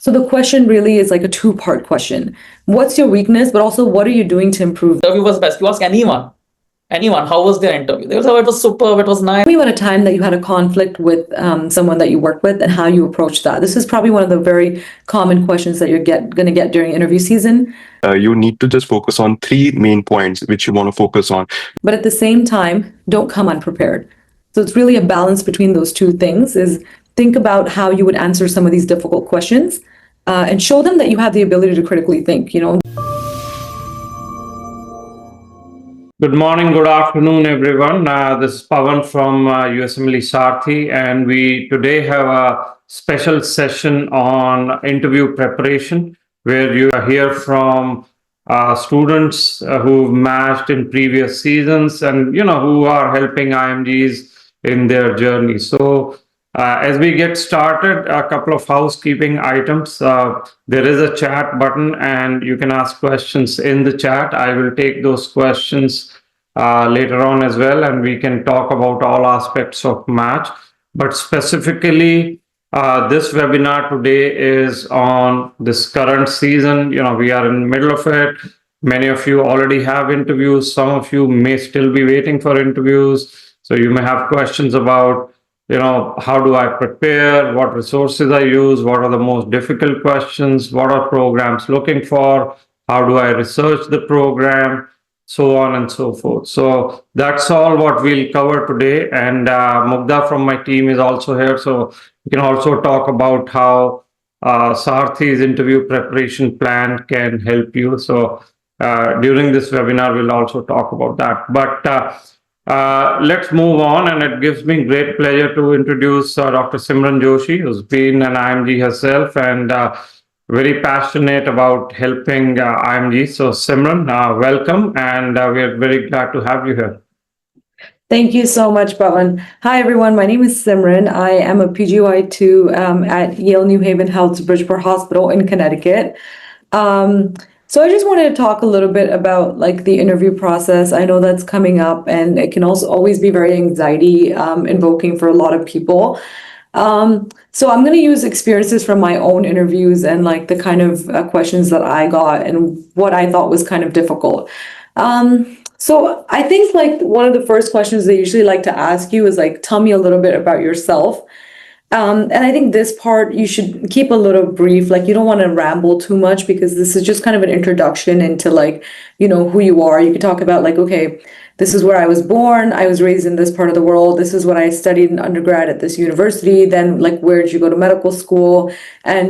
So the question really is like a two-part question. What's your weakness, but also what are you doing to improve? The interview was best. You ask anyone, how was their interview? They will say, oh, it was superb, it was nice. Tell me about a time that you had a conflict with someone that you work with and how you approach that. This is probably one of the very common questions that you're going to get during interview season. You need to just focus on 3 main points which you want to focus on. But at the same time, don't come unprepared. So it's really a balance between those two things. Is think about how you would answer some of these difficult questions and show them that you have the ability to critically think, Good morning, good afternoon, everyone. This is Pawan from USMLE Satyit, and we today have a special session on interview preparation, where you hear from students who've matched in previous seasons and who are helping IMGs in their journey. So as we get started, a couple of housekeeping items. There is a chat button and you can ask questions in the chat. I will take those questions later on as well, and we can talk about all aspects of match. But specifically, this webinar today is on this current season. We are in the middle of it. Many of you already have interviews. Some of you may still be waiting for interviews. So you may have questions about how do I prepare? What resources I use? What are the most difficult questions? What are programs looking for? How do I research the program? So on and so forth. So that's all what we'll cover today. And Mugdha from my team is also here. So we can also talk about how Satyit's interview preparation plan can help you. So during this webinar, we'll also talk about that. But let's move on, and it gives me great pleasure to introduce Dr. Simran Joshi, who's been an IMG herself and very passionate about helping IMG. So Simran, welcome, and we're very glad to have you here. Thank you so much, Pawan. Hi, everyone. My name is Simran. I am a PGY2 at Yale New Haven Health's Bridgeport Hospital in Connecticut. So I just wanted to talk a little bit about the interview process. I know that's coming up, and it can also always be very anxiety invoking for a lot of people. So I'm going to use experiences from my own interviews and the kind of questions that I got and what I thought was kind of difficult. So I think one of the first questions they usually like to ask you is tell me a little bit about yourself. And I think this part you should keep a little brief. You don't want to ramble too much, because this is just kind of an introduction into who you are. You could talk about okay, this is where I was born. I was raised in this part of the world. This is what I studied in undergrad at this university. Then where did you go to medical school? And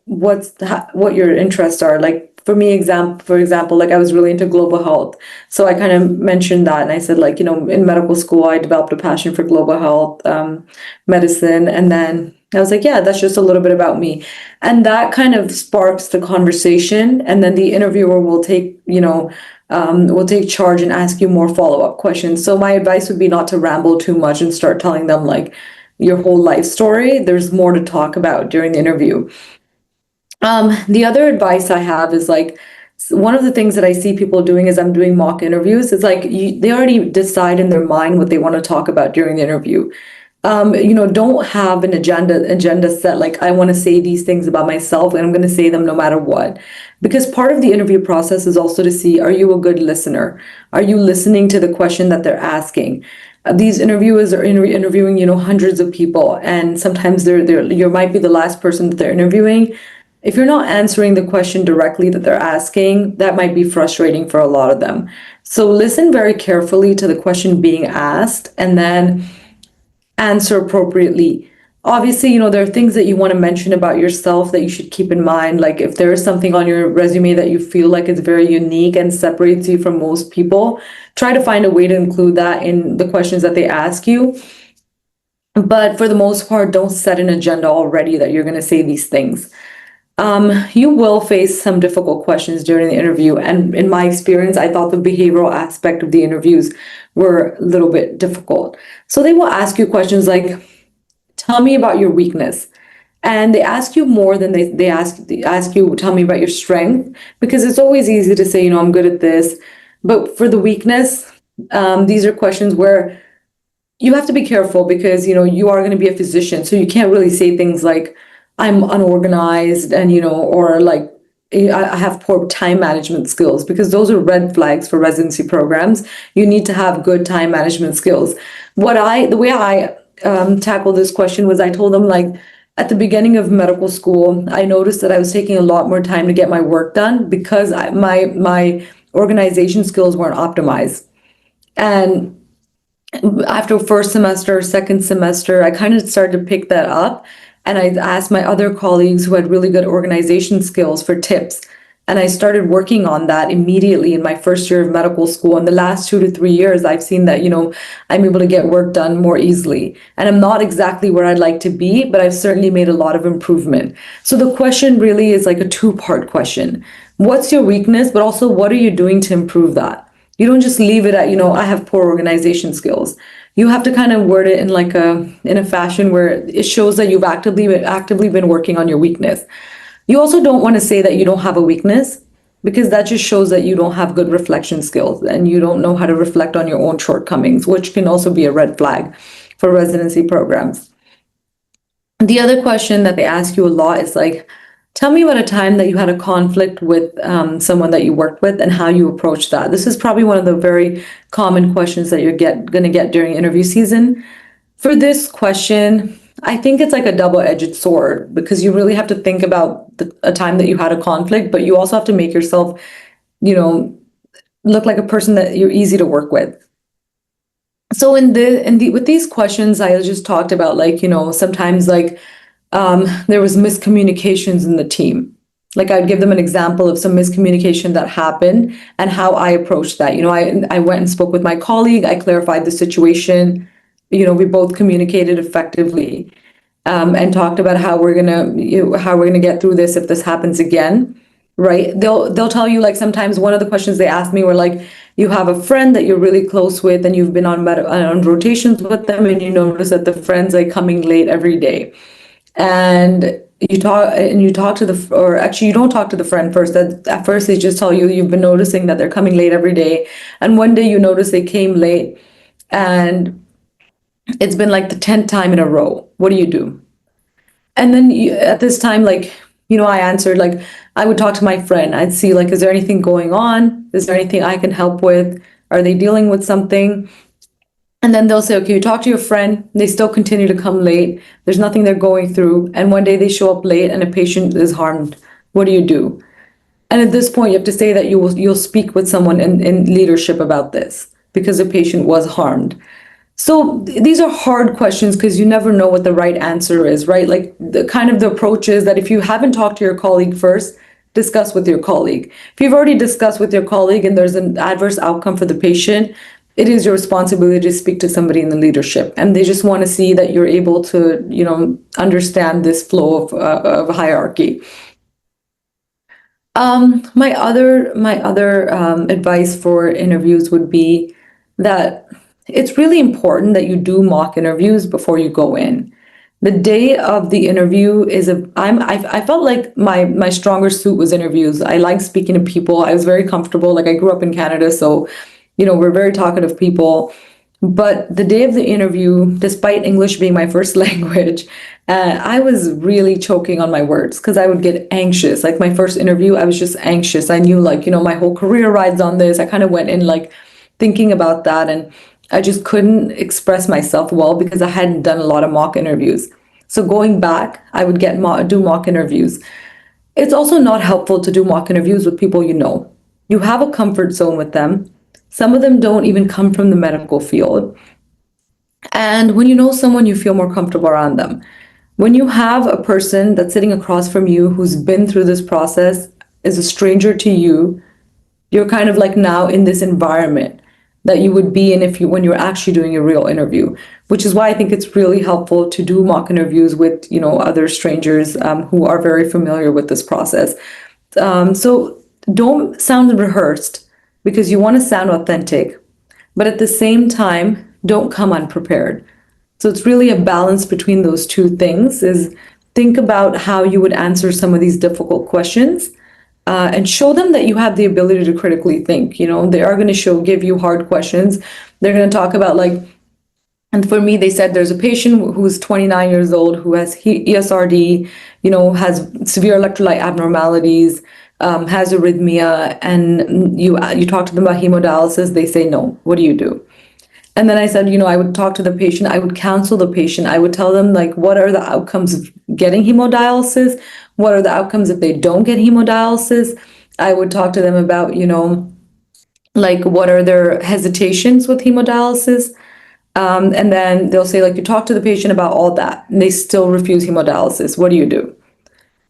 what your interests are. For me, for example, I was really into global health. So I kind of mentioned that. And I said, in medical school, I developed a passion for global health, medicine. And then I was yeah, that's just a little bit about me. And that kind of sparks the conversation. And then the interviewer will take, will take charge and ask you more follow-up questions. So my advice would be not to ramble too much and start telling them your whole life story. There's more to talk about during the interview. The other advice I have is one of the things that I see people doing as I'm doing mock interviews is they already decide in their mind what they want to talk about during the interview. Don't have an agenda set I want to say these things about myself and I'm going to say them no matter what. Because part of the interview process is also to see, are you a good listener? Are you listening to the question that they're asking? These interviewers are interviewing hundreds of people, and sometimes you might be the last person that they're interviewing. If you're not answering the question directly that they're asking, that might be frustrating for a lot of them. So listen very carefully to the question being asked and then answer appropriately. Obviously, there are things that you want to mention about yourself that you should keep in mind. If there is something on your resume that you feel is very unique and separates you from most people, try to find a way to include that in the questions that they ask you. But for the most part, don't set an agenda already that you're going to say these things. You will face some difficult questions during the interview. And in my experience, I thought the behavioral aspect of the interviews were a little bit difficult. So they will ask you questions tell me about your weakness. And they ask you more than they ask you, tell me about your strength, because it's always easy to say, I'm good at this. But for the weakness, these are questions where you have to be careful because, you are going to be a physician. So you can't really say things I'm unorganized and, or like I have poor time management skills, because those are red flags for residency programs. You need to have good time management skills. The way I tackled this question was I told them, like, at the beginning of medical school, I noticed that I was taking a lot more time to get my work done because my organization skills weren't optimized. And after first semester, second semester, I kind of started to pick that up. And I asked my other colleagues who had really good organization skills for tips. And I started working on that immediately in my first year of medical school. In the last 2 to 3 years, I've seen that, I'm able to get work done more easily. And I'm not exactly where I'd like to be, but I've certainly made a lot of improvement. So the question really is like a two-part question. What's your weakness, but also what are you doing to improve that? You don't just leave it at, I have poor organization skills. You have to kind of word it in a fashion where it shows that you've actively been working on your weakness. You also don't want to say that you don't have a weakness, because that just shows that you don't have good reflection skills and you don't know how to reflect on your own shortcomings, which can also be a red flag for residency programs. The other question that they ask you a lot is like, tell me about a time that you had a conflict with someone that you worked with and how you approached that. This is probably one of the very common questions that you're going to get during interview season. For this question, I think it's like a double-edged sword, because you really have to think about a time that you had a conflict, but you also have to make yourself, look like a person that you're easy to work with. So with these questions, I just talked about, like, sometimes like there was miscommunications in the team. Like, I'd give them an example of some miscommunication that happened and how I approached that. I went and spoke with my colleague. I clarified the situation. We both communicated effectively, and talked about how we're gonna get through this if this happens again. Right? They'll tell you, like, sometimes one of the questions they asked me were like, you have a friend that you're really close with and you've been on rotations with them, and you notice that the friend's like coming late every day. And you talk to or actually you don't talk to the friend first. At first they just tell you you've been noticing that they're coming late every day, and one day you notice they came late and it's been like the 10th time in a row. What do you do? And then at this time, like, I answered, like, I would talk to my friend. I'd see, like, is there anything going on? Is there anything I can help with? Are they dealing with something? And then they'll say, okay, you talk to your friend, they still continue to come late. There's nothing they're going through. And one day they show up late and a patient is harmed. What do you do? And at this point, you have to say that you'll speak with someone in leadership about this, because the patient was harmed. So these are hard questions because you never know what the right answer is, right? Like, the approach is that if you haven't talked to your colleague first, discuss with your colleague. If you've already discussed with your colleague and there's an adverse outcome for the patient, it is your responsibility to speak to somebody in the leadership. And they just want to see that you're able to, understand this flow of hierarchy. My other advice for interviews would be that it's really important that you do mock interviews before you go in. The day of the interview I felt like my stronger suit was interviews. I like speaking to people. I was very comfortable. Like, I grew up in Canada, so we're very talkative people. But the day of the interview, despite English being my first language, I was really choking on my words because I would get anxious. Like, my first interview, I was just anxious. I knew, like, my whole career rides on this. I kind of went in, like, thinking about that, and I just couldn't express myself well because I hadn't done a lot of mock interviews. So going back, I would do mock interviews. It's also not helpful to do mock interviews with people you have a comfort zone with them. Some of them don't even come from the medical field. And when you know someone, you feel more comfortable around them. When you have a person that's sitting across from you who's been through this process, is a stranger to you, you're kind of like now in this environment that you would be in when you're actually doing a real interview, which is why I think it's really helpful to do mock interviews with, other strangers who are very familiar with this process. So don't sound rehearsed, because you want to sound authentic, but at the same time, don't come unprepared. So it's really a balance between those two things. Is think about how you would answer some of these difficult questions, and show them that you have the ability to critically think. They are going to give you hard questions. They're going to talk about, like, And for me, they said there's a patient who's 29 years old who has ESRD, has severe electrolyte abnormalities, has arrhythmia, and you talk to them about hemodialysis, they say no. What do you do? And then I said, I would talk to the patient, I would counsel the patient, I would tell them like, what are the outcomes of getting hemodialysis? What are the outcomes if they don't get hemodialysis? I would talk to them about, like what are their hesitations with hemodialysis? And then they'll say, like, you talk to the patient about all that, and they still refuse hemodialysis. What do you do?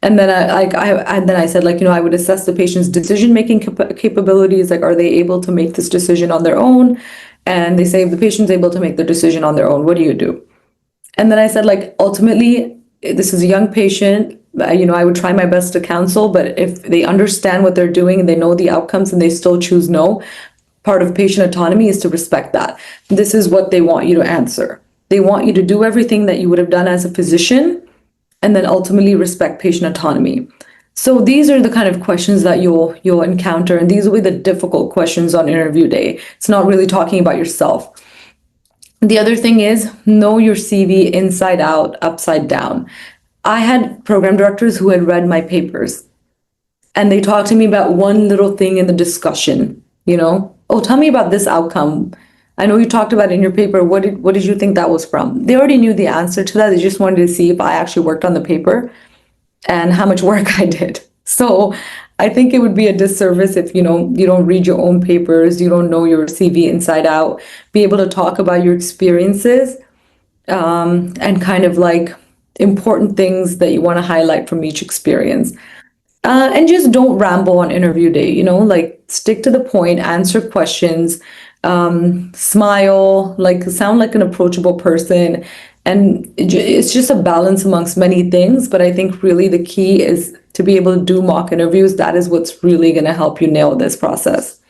And then I said, like, I would assess the patient's decision-making capabilities. Like, are they able to make this decision on their own? And they say, if the patient's able to make the decision on their own, what do you do? And then I said, like, ultimately, this is a young patient. I would try my best to counsel, but if they understand what they're doing and they know the outcomes and they still choose no, part of patient autonomy is to respect that. This is what they want you to answer. They want you to do everything that you would have done as a physician and then ultimately respect patient autonomy. So these are the kind of questions that you'll encounter, and these will be the difficult questions on interview day. It's not really talking about yourself. The other thing is know your CV inside out, upside down. I had program directors who had read my papers, and they talked to me about one little thing in the discussion, oh, tell me about this outcome. I know you talked about it in your paper. What did you think that was from? They already knew the answer to that. They just wanted to see if I actually worked on the paper and how much work I did. So I think it would be a disservice if, you don't read your own papers, you don't know your CV inside out, be able to talk about your experiences, and kind of like important things that you want to highlight from each experience. And just don't ramble on interview day, like stick to the point, answer questions, smile, like sound like an approachable person. And it's just a balance amongst many things. But I think really the key is to be able to do mock interviews. That is what's really going to help you nail this process.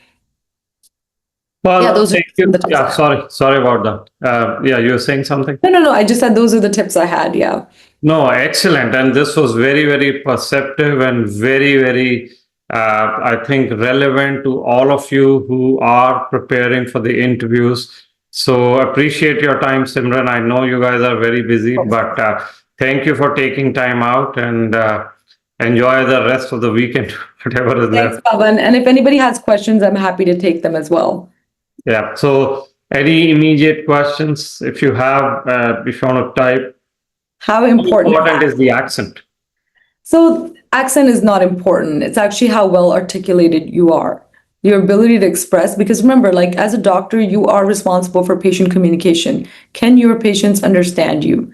Well, Yeah, those are thank you. the tips. Yeah, sorry about that. Yeah, you were saying something? No. I just said those are the tips I had. Yeah. No, excellent. And this was very, very perceptive and very, very, I think, relevant to all of you who are preparing for the interviews. So appreciate your time, Simran. I know you guys are very busy, but thank you for taking time out, and enjoy the rest of the weekend, whatever is Thanks, left. Pavan. And if anybody has questions, I'm happy to take them as well. Yeah. So any immediate questions, if you have, if you want to type, How important is the accent? So accent is not important. It's actually how well articulated you are. Your ability to express, because remember, like as a doctor, you are responsible for patient communication. Can your patients understand you?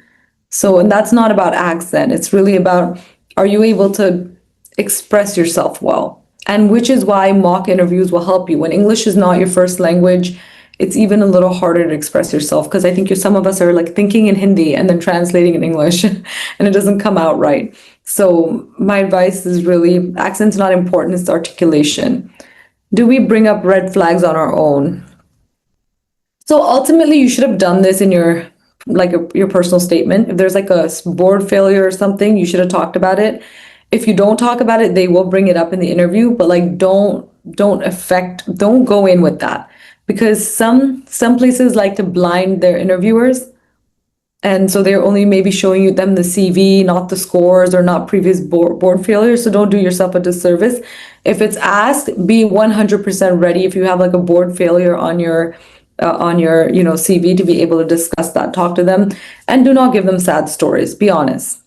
So, and that's not about accent. It's really about, are you able to express yourself well? And which is why mock interviews will help you. When English is not your first language, it's even a little harder to express yourself, because I think some of us are like thinking in Hindi and then translating in English and it doesn't come out right. So my advice is really, accent's not important, it's articulation. Do we bring up red flags on our own? So ultimately you should have done this in your personal statement. If there's like a board failure or something, you should have talked about it. If you don't talk about it, they will bring it up in the interview, but like don't go in with that, because some places like to blind their interviewers. And so they're only maybe showing them the CV, not the scores or not previous board failures. So don't do yourself a disservice. If it's asked, be 100% ready. If you have like a board failure on your CV, to be able to discuss that, talk to them, and do not give them sad stories. Be honest.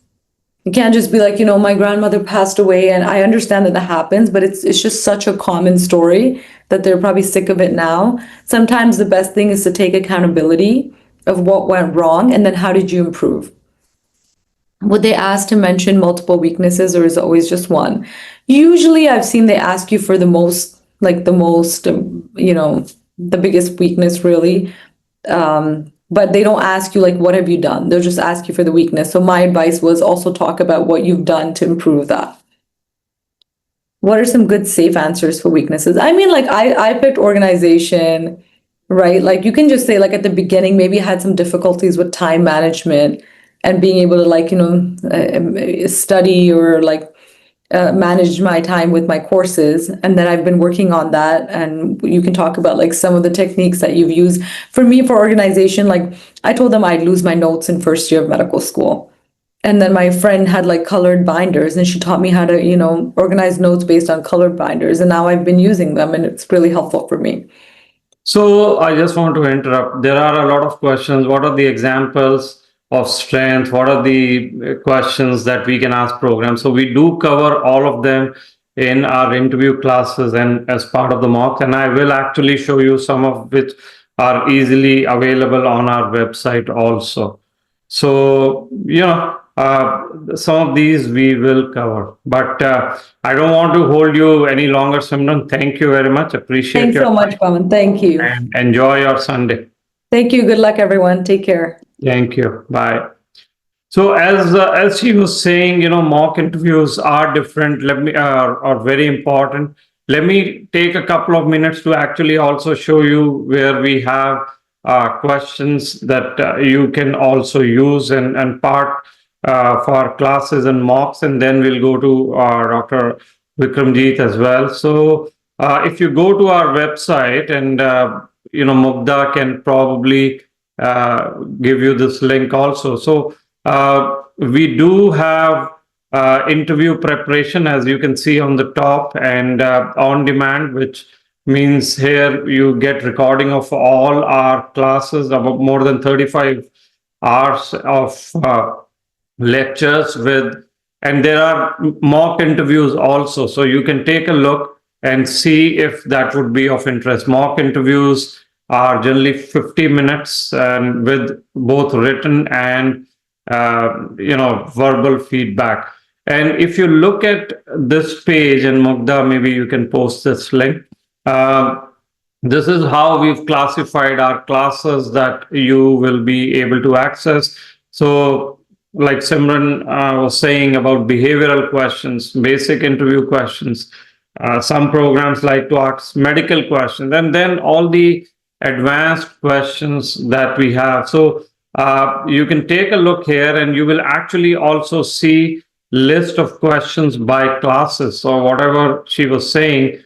You can't just be like, my grandmother passed away, and I understand that happens, but it's just such a common story that they're probably sick of it now. Sometimes the best thing is to take accountability of what went wrong, and then how did you improve? Would they ask to mention multiple weaknesses, or is it always just one? Usually I've seen they ask you for the biggest weakness really. But they don't ask you like, what have you done? They'll just ask you for the weakness. So my advice was also talk about what you've done to improve that. What are some good safe answers for weaknesses? I mean, like I picked organization, right? Like you can just say like at the beginning, maybe I had some difficulties with time management and being able to study or like managed my time with my courses, and then I've been working on that. And you can talk about like some of the techniques that you've used. For me, for organization, like I told them I'd lose my notes in first year of medical school. And then my friend had like colored binders, and she taught me how to, organize notes based on colored binders. And now I've been using them, and it's really helpful for me. So I just want to interrupt. There are a lot of questions. What are the examples of strength? What are the questions that we can ask programs? So we do cover all of them in our interview classes and as part of the mock. And I will actually show you some of which are easily available on our website also. So, some of these we will cover, but I don't want to hold you any longer, Simran. Thank you very much. Appreciate Thanks your so much, Pawan. Thank you. and enjoy your Sunday. Thank you. Good luck, everyone. Take care. Thank you. Bye. So as she was saying, mock interviews are different. Let me are very important. Let me take a couple of minutes to actually also show you where we have questions that you can also use and part for classes and mocks, and then we'll go to Dr. Vikramjeet as well. So if you go to our website, and Mugdha can probably give you this link also. So we do have interview preparation, as you can see on the top, and on demand, which means here you get recording of all our classes, about more than 35 hours of lectures and there are mock interviews also. So you can take a look and see if that would be of interest. Mock interviews are generally 50 minutes and with both written and verbal feedback. And if you look at this page, and Mugdha, maybe you can post this link. This is how we've classified our classes that you will be able to access. So like Simran was saying about behavioral questions, basic interview questions, some programs like to ask medical questions, and then all the advanced questions that we have. So you can take a look here, and you will actually also see list of questions by classes. So whatever she was saying,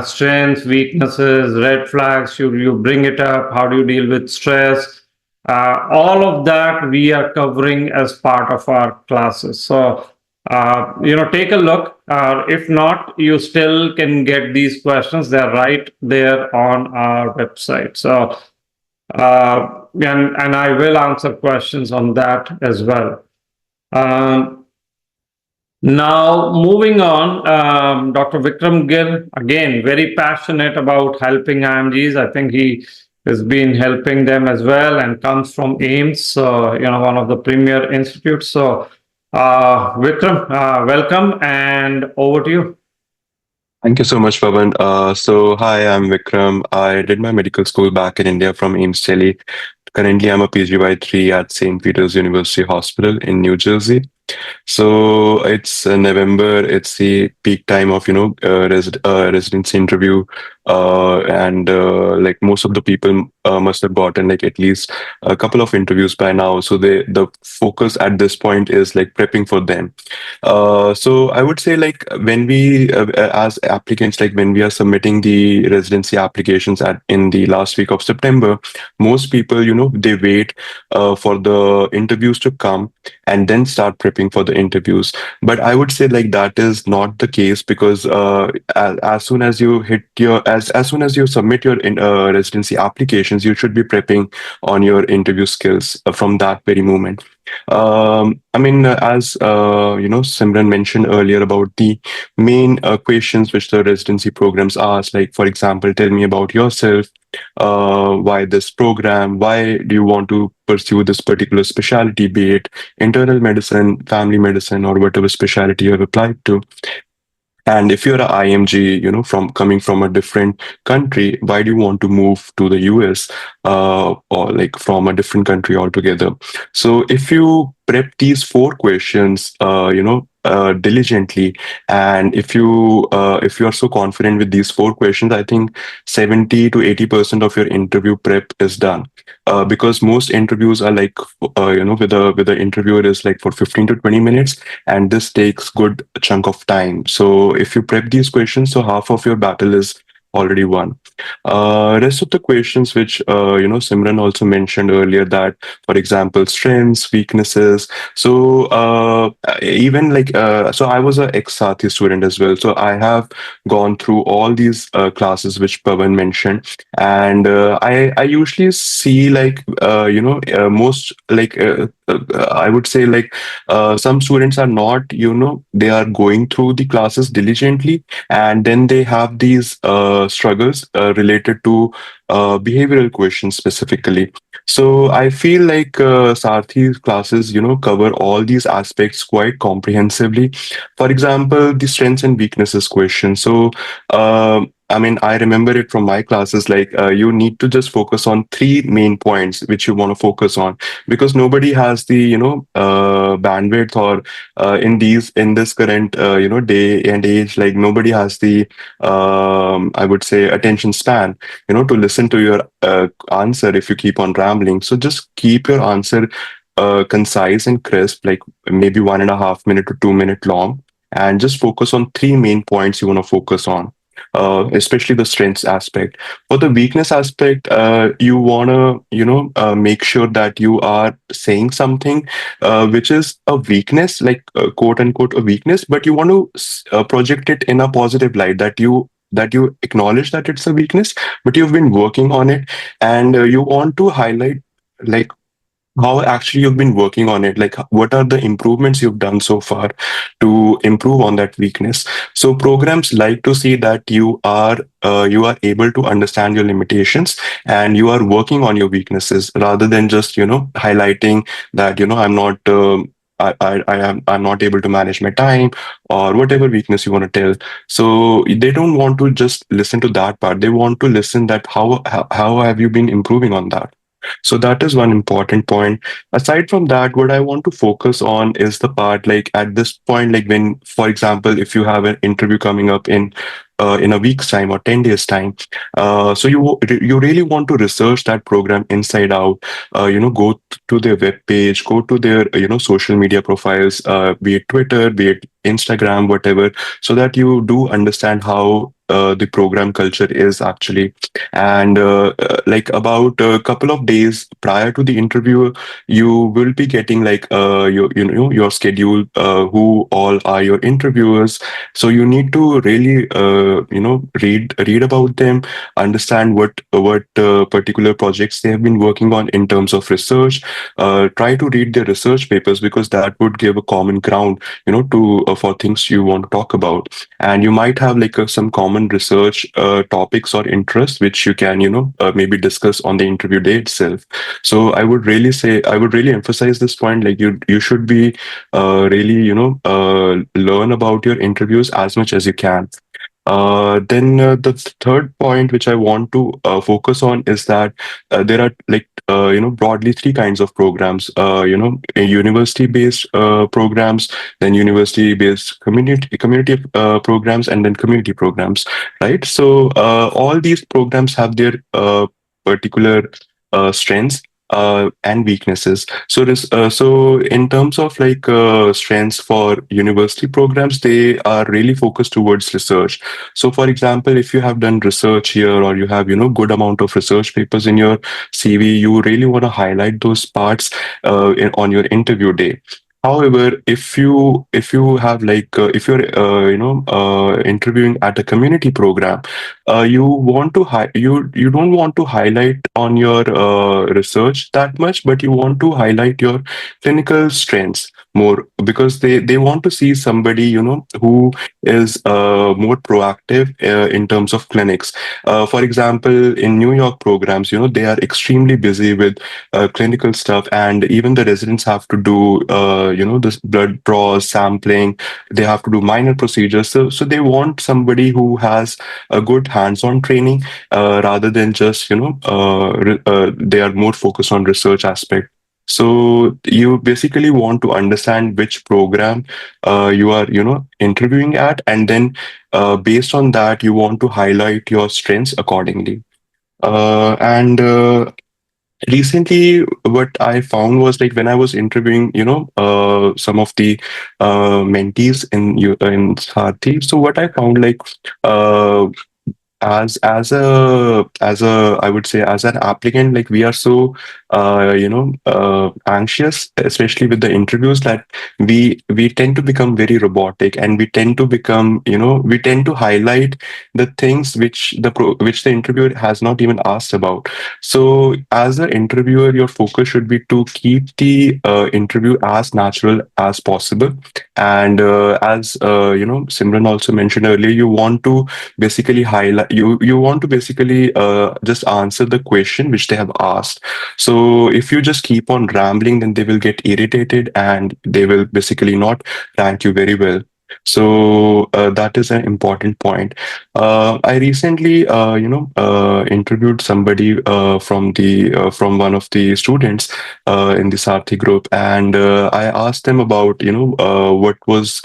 strengths, weaknesses, red flags, you bring it up, how do you deal with stress, all of that we are covering as part of our classes. So take a look. If not, you still can get these questions. They're right there on our website. So and I will answer questions on that as well. Now, moving on, Dr. Vikram Gill, again, very passionate about helping IMGs. I think he has been helping them as well and comes from AIMS, one of the premier institutes. So, Vikram, welcome, and over to you. Thank you so much, Pawan. So, hi, I'm Vikram. I did my medical school back in India from AIMS Delhi. Currently, I'm a PGY3 at St. Peter's University Hospital in New Jersey. So it's November. It's the peak time of residency interview, and like most of the people must have gotten like at least a couple of interviews by now. So the focus at this point is like prepping for them. So I would say like when we as applicants, like when we are submitting the residency applications in the last week of September, most people they wait for the interviews to come and then start prepping for the interviews. But I would say like that is not the case, because as soon as you hit as soon as you submit your residency applications, you should be prepping on your interview skills from that very moment. As Simran mentioned earlier about the main questions which the residency programs ask, like for example, tell me about yourself, why this program, why do you want to pursue this particular specialty, be it internal medicine, family medicine, or whatever specialty you have applied to. And if you're a IMG, from coming from a different country, why do you want to move to the US, or like from a different country altogether? So if you prep these 4 questions, diligently, and if you are so confident with these 4 questions, I think 70 to 80% of your interview prep is done. Because most interviews are like, with the interviewer is like for 15 to 20 minutes, and this takes good chunk of time. So if you prep these questions, so half of your battle is already won. Rest of the questions, which Simran also mentioned earlier, that for example, strengths, weaknesses. So even like so I was a ex Sathi student as well, so I have gone through all these classes which Pavan mentioned, and I usually see like most like I would say like some students are not, they are going through the classes diligently, and then they have these struggles related to behavioral questions specifically. So I feel like Sarthi's classes, cover all these aspects quite comprehensively. For example, the strengths and weaknesses question. So I mean, I remember it from my classes, like you need to just focus on 3 main points which you want to focus on, because nobody has the, bandwidth, or in this current, day and age, like nobody has the, I would say, attention span, to listen to your answer if you keep on rambling. So just keep your answer concise and crisp, like maybe 1.5 minute to 2 minute long, and just focus on 3 main points you want to focus on. Especially the strengths aspect. For the weakness aspect, you want to, make sure that you are saying something which is a weakness, like quote unquote a weakness, but you want to project it in a positive light, that you acknowledge that it's a weakness, but you've been working on it, and you want to highlight like how actually you've been working on it, like what are the improvements you've done so far to improve on that weakness. So programs like to see that you are able to understand your limitations, and you are working on your weaknesses, rather than just highlighting that I'm not I'm not able to manage my time, or whatever weakness you want to tell. So they don't want to just listen to that part. They want to listen that how have you been improving on that. So that is one important point. Aside from that, what I want to focus on is the part, like at this point, like when, for example, if you have an interview coming up in a week's time or 10 days time, so you really want to research that program inside out. Go to their web page, go to their social media profiles, be it Twitter, be it Instagram, whatever, so that you do understand how the program culture is actually. And like about a couple of days prior to the interview, you will be getting like your schedule, who all are your interviewers. So you need to really read about them, understand what particular projects they have been working on in terms of research. Try to read their research papers, because that would give a common ground, to for things you want to talk about. And you might have like some common research topics or interests which you can maybe discuss on the interview day itself. So I would really emphasize this point, like you should be really learn about your interviews as much as you can. Then the third point which I want to focus on is that there are like broadly 3 kinds of programs. University-based programs, then university-based community programs, and then community programs. Right. So all these programs have their particular strengths and weaknesses. So so in terms of like strengths for university programs, they are really focused towards research. So for example, if you have done research here, or you have good amount of research papers in your CV, you really want to highlight those parts on your interview day. However, if you have like if you're interviewing at a community program, you want to you don't want to highlight on your research that much, but you want to highlight your clinical strengths more, because they want to see somebody who is more proactive in terms of clinics. For example, in New York programs, they are extremely busy with clinical stuff, and even the residents have to do this blood draws, sampling. They have to do minor procedures. So they want somebody who has a good hands-on training, rather than just they are more focused on research aspect. So you basically want to understand which program you are, interviewing at, and then based on that, you want to highlight your strengths accordingly. And Recently, what I found was like when I was interviewing, some of the mentees in Sarthi. So what I found like uh, as a I would say as an applicant, like we are so anxious, especially with the interviews, that we tend to become very robotic, and we tend to become, we tend to highlight the things which the interviewer has not even asked about. So as an interviewer, your focus should be to keep the interview as natural as possible. And as Simran also mentioned earlier, you want to basically highlight you want to basically just answer the question which they have asked. So if you just keep on rambling, then they will get irritated and they will basically not rank you very well. So that is an important point. I recently interviewed somebody from one of the students in the Sarthi group, and I asked them about what was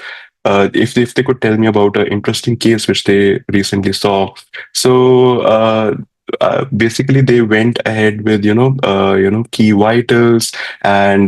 if they could tell me about an interesting case which they recently saw. So basically, they went ahead with key vitals, and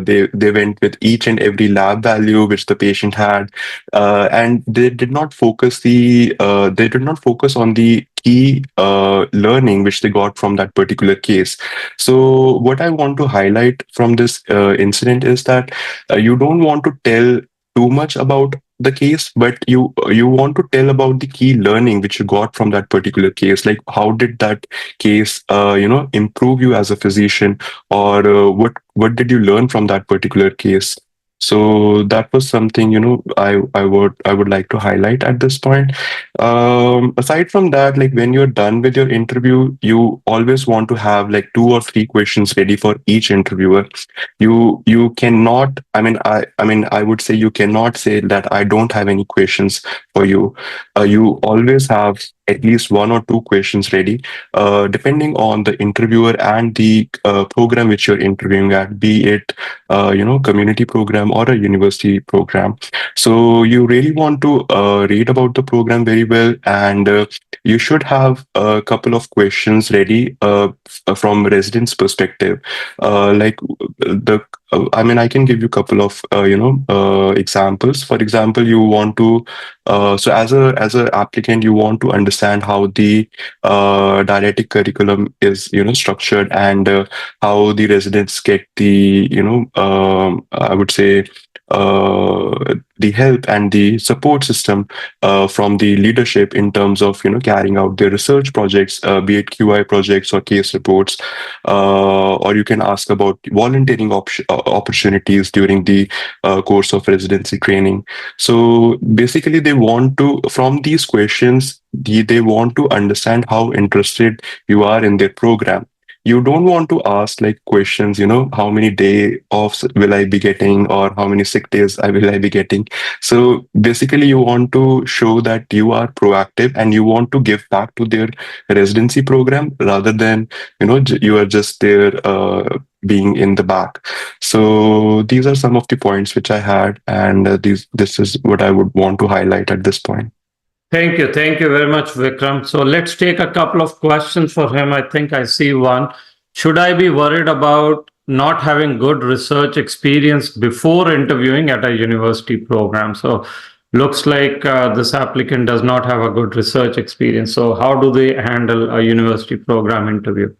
they went with each and every lab value which the patient had, and they did not focus on the key learning which they got from that particular case. So what I want to highlight from this incident is that you don't want to tell too much about the case, but you want to tell about the key learning which you got from that particular case. Like, how did that case improve you as a physician, or what did you learn from that particular case? So that was something, I would like to highlight at this point. Aside from that, like when you're done with your interview, you always want to have like 2 or 3 questions ready for each interviewer. You cannot, I would say, you cannot say that I don't have any questions for you. You always have at least 1 or 2 questions ready, depending on the interviewer and the program which you're interviewing at, be it community program or a university program. So you really want to read about the program very well, and you should have a couple of questions ready from residents perspective. Like the I can give you a couple of examples. For example, you want to so as a applicant, you want to understand how the didactic curriculum is structured, and how the residents get the I would say the help and the support system from the leadership in terms of carrying out their research projects, be it QI projects or case reports, or you can ask about volunteering opportunities during the course of residency training. So basically, they want to, from these questions, they want to understand how interested you are in their program. You don't want to ask like questions, how many day offs will I be getting, or how many sick days will I be getting. So basically, you want to show that you are proactive and you want to give back to their residency program, rather than you are just there being in the back. So these are some of the points which I had, and this is what I would want to highlight at this point. Thank you. Thank you very much, Vikram. So let's take a couple of questions for him. I think I see one. Should I be worried about not having good research experience before interviewing at a university program? So looks like this applicant does not have a good research experience. So how do they handle a university program interview?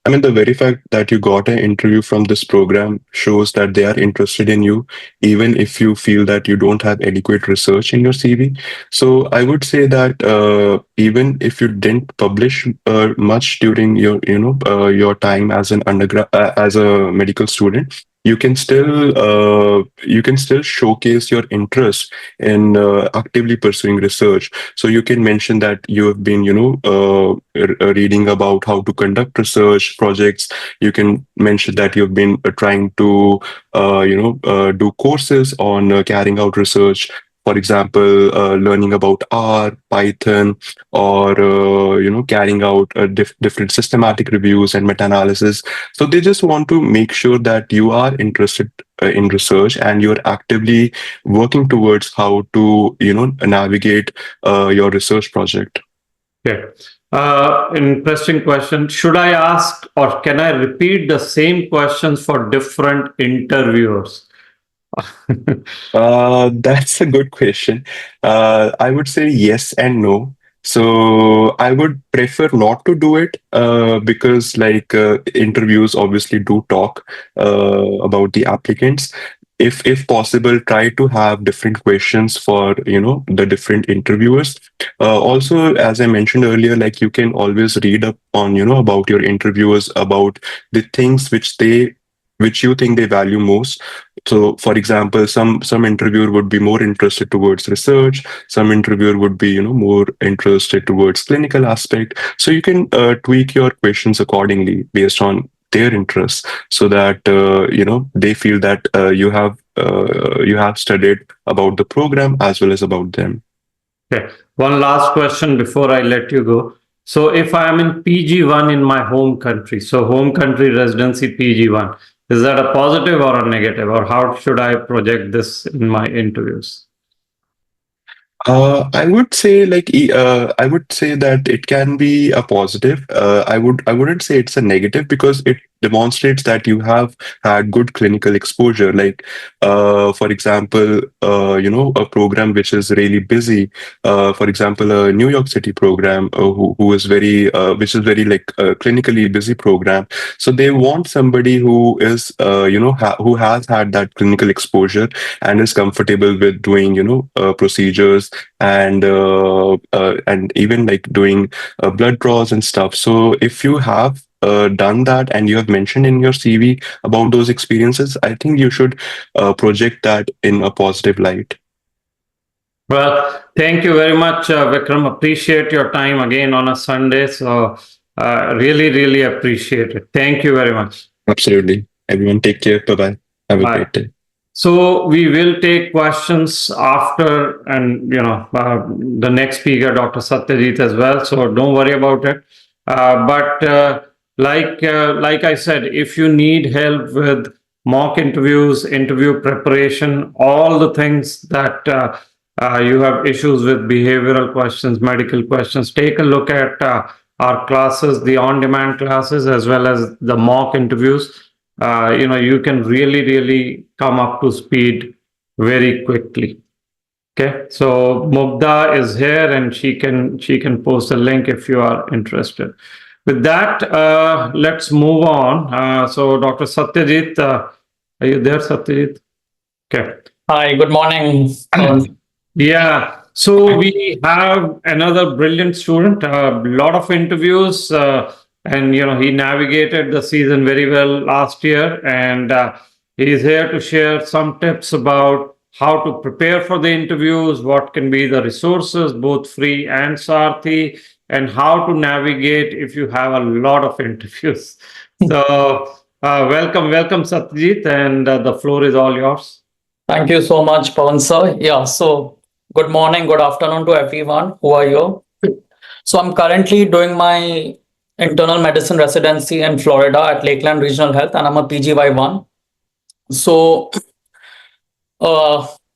I mean, the very fact that you got an interview from this program shows that they are interested in you, even if you feel that you don't have adequate research in your CV. So I would say that even if you didn't publish much during your time as an undergrad, as a medical student, you can still showcase your interest in actively pursuing research. So you can mention that you have been reading about how to conduct research projects. You can mention that you've been trying to do courses on carrying out research. for example, learning about R, Python, or carrying out different systematic reviews and meta-analysis. So they just want to make sure that you are interested in research and you're actively working towards how to navigate your research project. Okay. Interesting question. Should I ask or can I repeat the same questions for different interviewers? That's a good question. I would say yes and no. So I would prefer not to do it because, like, interviews obviously do talk about the applicants. If possible, try to have different questions for the different interviewers. Also, as I mentioned earlier, like you can always read up on about your interviewers, about the things which you think they value most. So, for example, some interviewer would be more interested towards research. Some interviewer would be, more interested towards clinical aspect. So you can tweak your questions accordingly based on their interests, so that they feel that you have studied about the program as well as about them. Okay. One last question before I let you go. So if I am in PG1 in my home country, so home country residency PG1, is that a positive or a negative, or how should I project this in my interviews? I would say I would say that it can be a positive. I wouldn't say it's a negative because it demonstrates that you have had good clinical exposure. Like, for example, a program which is really busy. For example, a New York City program who is very which is very like a clinically busy program. So they want somebody who is who has had that clinical exposure and is comfortable with doing procedures and even like doing blood draws and stuff. So if you have done that and you have mentioned in your CV about those experiences, I think you should project that in a positive light. Well, thank you very much, Vikram. Appreciate your time again on a Sunday. So really, really appreciate it. Thank you very much. Absolutely. Everyone take care. Bye-bye. Have a Bye. great day. So we will take questions after, and the next speaker, Dr. Satyit, as well. So don't worry about it. But like I said, if you need help with mock interviews, interview preparation, all the things that you have issues with behavioral questions, medical questions, take a look at our classes, the on-demand classes, as well as the mock interviews. You can really come up to speed very quickly. Okay, so Mugdha is here and she can post a link if you are interested. With that, let's move on. So Dr. Satyajit, are you there, Satyajit? Okay. Hi, good morning. Yeah, so we have another brilliant student, a lot of interviews, and he navigated the season very well last year, and he's here to share some tips about how to prepare for the interviews, what can be the resources, both free and Sarthi, and how to navigate if you have a lot of interviews. So welcome Satyajit, and the floor is all yours. Thank you so much, Pawan sir. Yeah, so good morning, good afternoon to everyone who are here. So I'm currently doing my internal medicine residency in Florida at Lakeland Regional Health, and I'm a PGY1. So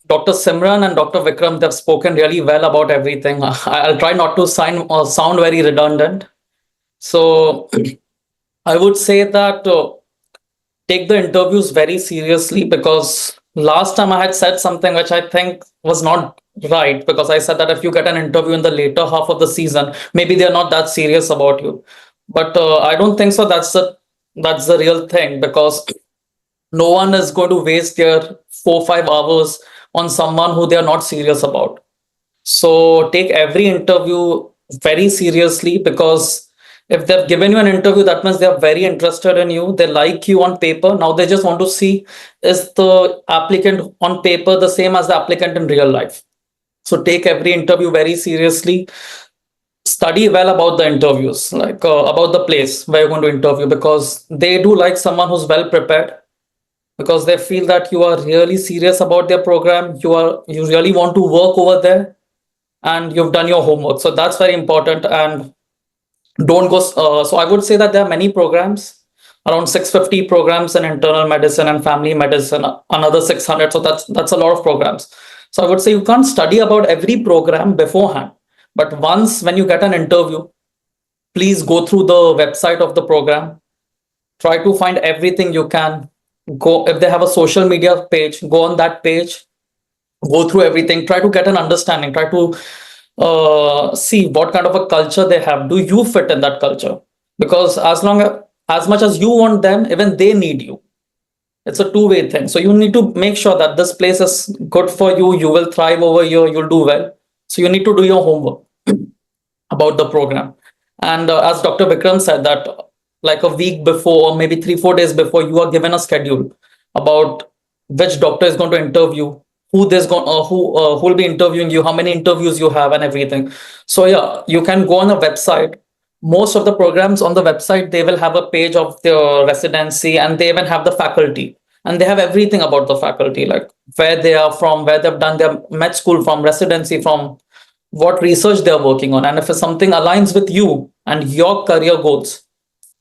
Dr. Simran and Dr. Vikram, they've spoken really well about everything. I'll try not to sound very redundant. So I would say that take the interviews very seriously, because last time I had said something which I think was not right, because I said that if you get an interview in the later half of the season, maybe they're not that serious about you. But I don't think so. That's the real thing, because no one is going to waste their 4-5 hours on someone who they are not serious about. So take every interview very seriously, because if they've given you an interview, that means they're very interested in you. They like you on paper. Now they just want to see, is the applicant on paper the same as the applicant in real life? So take every interview very seriously. Study well about the interviews, like about the place where you're going to interview, because they do like someone who's well prepared. because they feel that you are really serious about their program. You really want to work over there, and you've done your homework. So that's very important. And don't go. So I would say that there are many programs, around 650 programs in internal medicine and family medicine, another 600. So that's a lot of programs. So I would say you can't study about every program beforehand, but once when you get an interview, please go through the website of the program. Try to find everything you can. Go if they have a social media page, go on that page, go through everything. Try to get an understanding. Try to see what kind of a culture they have. Do you fit in that culture? Because as much as you want them, even they need you. It's a two-way thing. So you need to make sure that this place is good for you. You will thrive over here. You'll do well. So you need to do your homework about the program. And as Dr. Vikram said, that like a week before, or maybe 3-4 days before, you are given a schedule about which doctor is going to interview, who there's going, who will be interviewing you, how many interviews you have, and everything. So yeah, you can go on a website. Most of the programs on the website, they will have a page of their residency, and they even have the faculty, and they have everything about the faculty, like where they are from, where they've done their med school from, residency from, what research they're working on, and if something aligns with you and your career goals,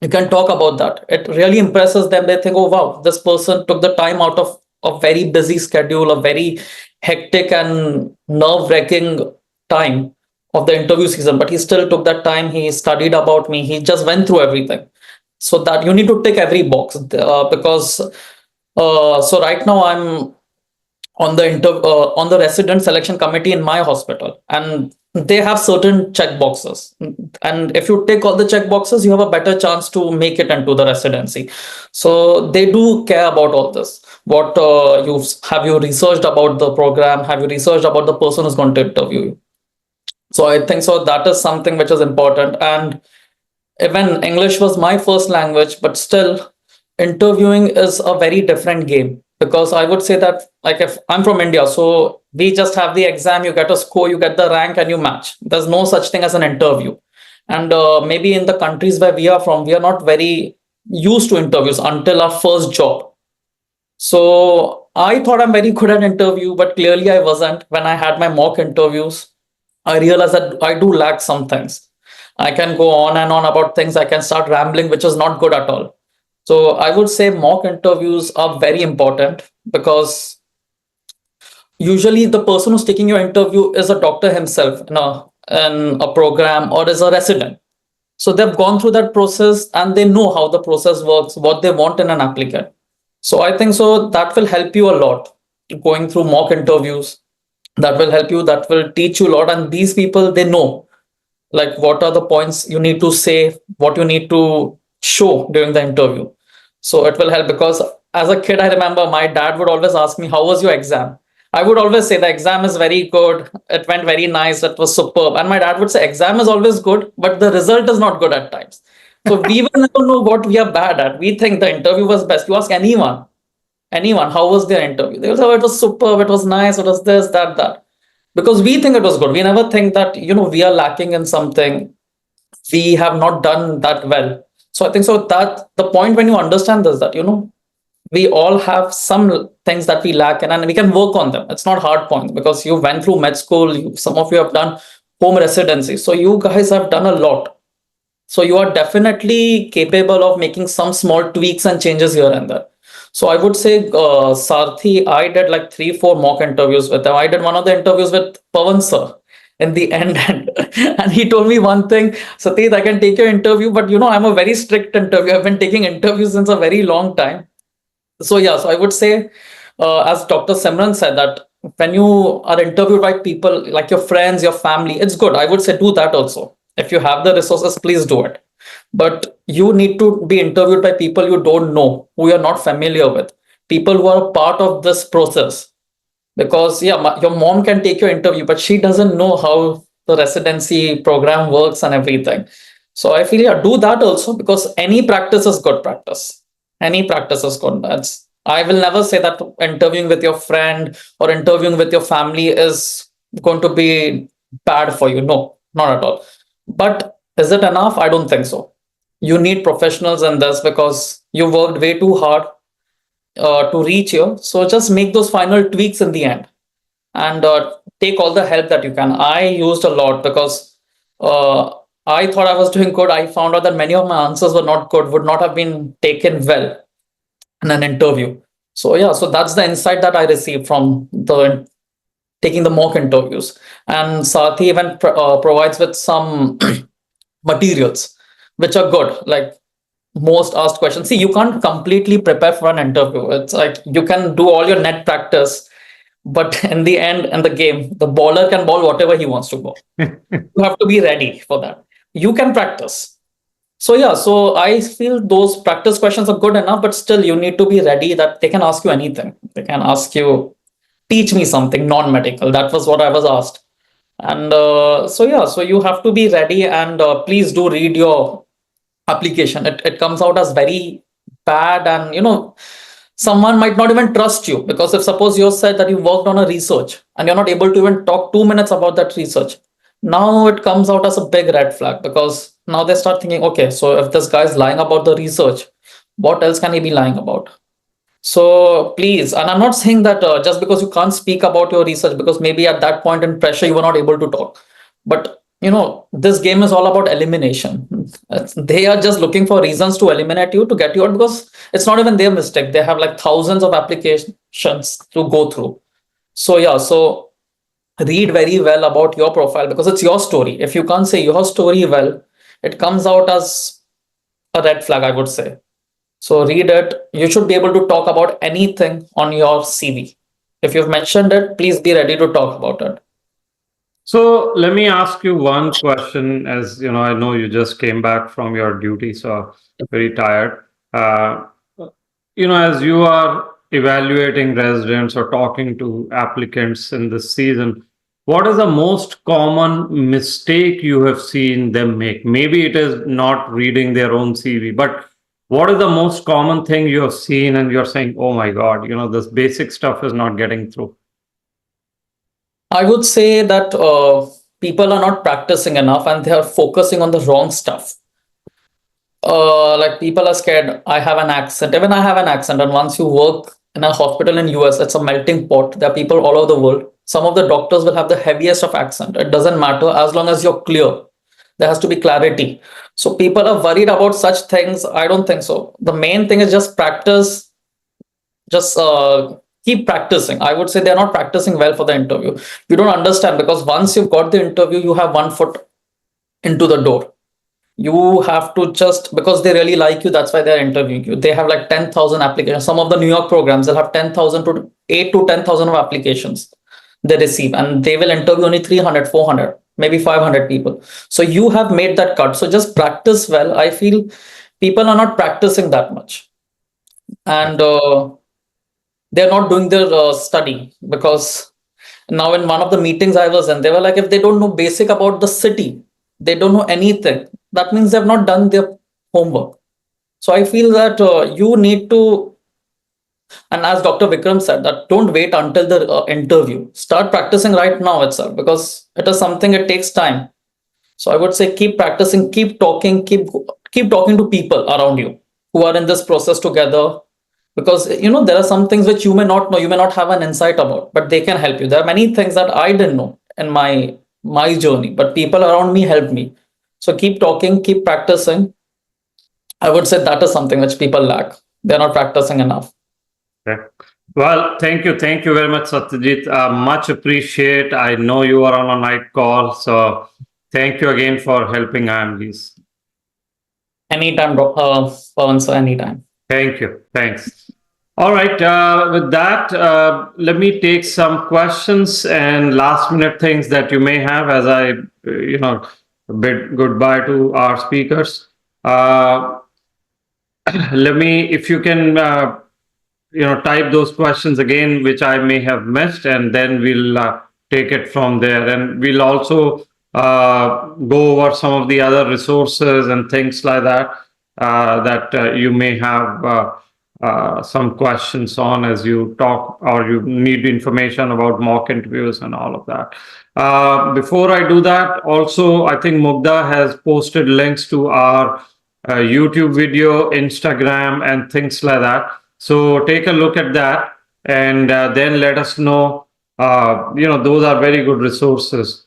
you can talk about that. It really impresses them. They think, oh wow, this person took the time out of a very busy schedule, a very hectic and nerve-wracking time of the interview season, but he still took that time. He studied about me. He just went through everything. So that you need to tick every box, because so right now I'm on the resident selection committee in my hospital, and they have certain check boxes, and if you tick all the check boxes, you have a better chance to make it into the residency. So they do care about all this. What you researched about the program? Have you researched about the person who's going to interview you? So I think so that is something which is important. And even English was my first language, but still interviewing is a very different game, because I would say that, like, if I'm from India, so we just have the exam, you get a score, you get the rank, and you match. There's no such thing as an interview. And maybe in the countries where we are from, we are not very used to interviews until our first job. So I thought I'm very good at interview, but clearly I wasn't. When I had my mock interviews, I realized that I do lack some things. I can go on and on about things. I can start rambling, which is not good at all. So I would say mock interviews are very important, because usually the person who's taking your interview is a doctor himself in a program, or is a resident. So they've gone through that process and they know how the process works, what they want in an applicant. So I think so that will help you a lot going through mock interviews. That will help you, that will teach you a lot. And these people, they know like what are the points you need to say, what you need to show during the interview. So it will help, because as a kid, I remember my dad would always ask me, how was your exam? I would always say the exam is very good. It went very nice. It was superb. And my dad would say exam is always good, but the result is not good at times. So we will never know what we are bad at. We think the interview was best. You ask anyone, how was their interview? They will say, oh, it was superb. It was nice. It was this, that. Because we think it was good. We never think that, we are lacking in something. We have not done that well. So I think so that the point when you understand this, that, we all have some things that we lack in, and we can work on them. It's not hard points, because you went through med school. Some of you have done home residency. So you guys have done a lot. So you are definitely capable of making some small tweaks and changes here and there. So I would say, Sarthi, I did like 3-4 mock interviews with them. I did one of the interviews with Pawan sir in the end, and he told me one thing, Satyit, I can take your interview, but I'm a very strict interview. I've been taking interviews since a very long time. So yeah, so I would say, as Dr. Simran said, that when you are interviewed by people like your friends, your family, it's good. I would say do that also. If you have the resources, please do it. But you need to be interviewed by people you don't know, who you're not familiar with, people who are a part of this process. Because yeah, your mom can take your interview, but she doesn't know how the residency program works and everything. So I feel, yeah, do that also, because any practice is good practice. Any practice is good. I will never say that interviewing with your friend or interviewing with your family is going to be bad for you. No, not at all. But is it enough? I don't think so. You need professionals in this, because you worked way too hard. to reach you. So just make those final tweaks in the end, and take all the help that you can. I used a lot because I thought I was doing good. I found out that many of my answers were not good, would not have been taken well in an interview. So yeah, so that's the insight that I received from the taking the mock interviews. And Sathi even provides with some materials which are good, like most asked questions. See, you can't completely prepare for an interview. It's like you can do all your net practice, but in the end, in the game, the bowler can bowl whatever he wants to bowl. You have to be ready for that. You can practice. So yeah, so I feel those practice questions are good enough, but still you need to be ready that they can ask you anything. They can ask you, teach me something non-medical. That was what I was asked. And so yeah, so you have to be ready, and please do read your application. It comes out as very bad, and someone might not even trust you, because if suppose you said that you worked on a research and you're not able to even talk 2 minutes about that research, now it comes out as a big red flag, because now they start thinking, okay, so if this guy is lying about the research, what else can he be lying about? So please, and I'm not saying that just because you can't speak about your research, because maybe at that point in pressure you were not able to talk, but this game is all about elimination. They are just looking for reasons to eliminate you, to get you out, because it's not even their mistake. They have like thousands of applications to go through. So yeah, so read very well about your profile, because it's your story. If you can't say your story well, it comes out as a red flag, I would say. So read it. You should be able to talk about anything on your CV. If you've mentioned it, please be ready to talk about it. So let me ask you one question. As you know, I know you just came back from your duty, so very tired. As you are evaluating residents or talking to applicants in this season, what is the most common mistake you have seen them make? Maybe it is not reading their own CV, but what is the most common thing you have seen and you're saying, oh my God, this basic stuff is not getting through? I would say that people are not practicing enough, and they are focusing on the wrong stuff. Like people are scared. I have an accent. Even I have an accent. And once you work in a hospital in US, it's a melting pot. There are people all over the world. Some of the doctors will have the heaviest of accent. It doesn't matter as long as you're clear. There has to be clarity. So people are worried about such things. I don't think so. The main thing is just practice. Just keep practicing. I would say they're not practicing well for the interview. You don't understand, because once you've got the interview, you have one foot into the door. You have to just, because they really like you, that's why they're interviewing you. They have like 10,000 applications. Some of the New York programs, they'll have 10,000 to 8 to 10,000 of applications they receive, and they will interview only 300, 400, maybe 500 people. So you have made that cut. So just practice well. I feel people are not practicing that much, and they're not doing their study, because now in one of the meetings I was in, they were like, if they don't know basic about the city, they don't know anything, that means they've not done their homework. So I feel that you need to, and as Dr. Vikram said, that don't wait until the interview. Start practicing right now itself, because it is something, it takes time. So I would say keep practicing, keep talking, keep talking to people around you who are in this process together, because there are some things which you may not know, you may not have an insight about, but they can help you. There are many things that I didn't know in my journey, but people around me helped me. So keep talking, keep practicing. I would say that is something which people lack. They're not practicing enough. Okay. Well, thank you very much, Satyit. Much appreciate. I know you are on a night call, so thank you again for helping IMGs. Anytime, Pawan, sir, anytime. Thank you. Thanks. All right. With that, let me take some questions and last minute things that you may have as I, bid goodbye to our speakers. If you can, type those questions again, which I may have missed, and then we'll take it from there. And we'll also go over some of the other resources and things like that that you may have some questions on as you talk, or you need information about mock interviews and all of that. Before I do that, also, I think Mugdha has posted links to our YouTube video, Instagram, and things like that. So take a look at that, and then let us know. Those are very good resources.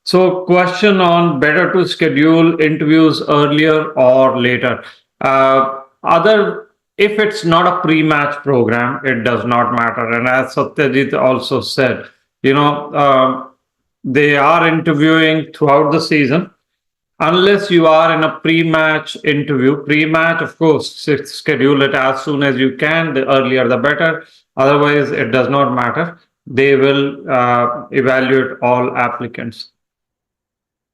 So question on better to schedule interviews earlier or later. Other If it's not a pre-match program, it does not matter. And as Satyajit also said, they are interviewing throughout the season. Unless you are in a pre-match interview, pre-match, of course, schedule it as soon as you can. The earlier, the better. Otherwise, it does not matter. They will evaluate all applicants.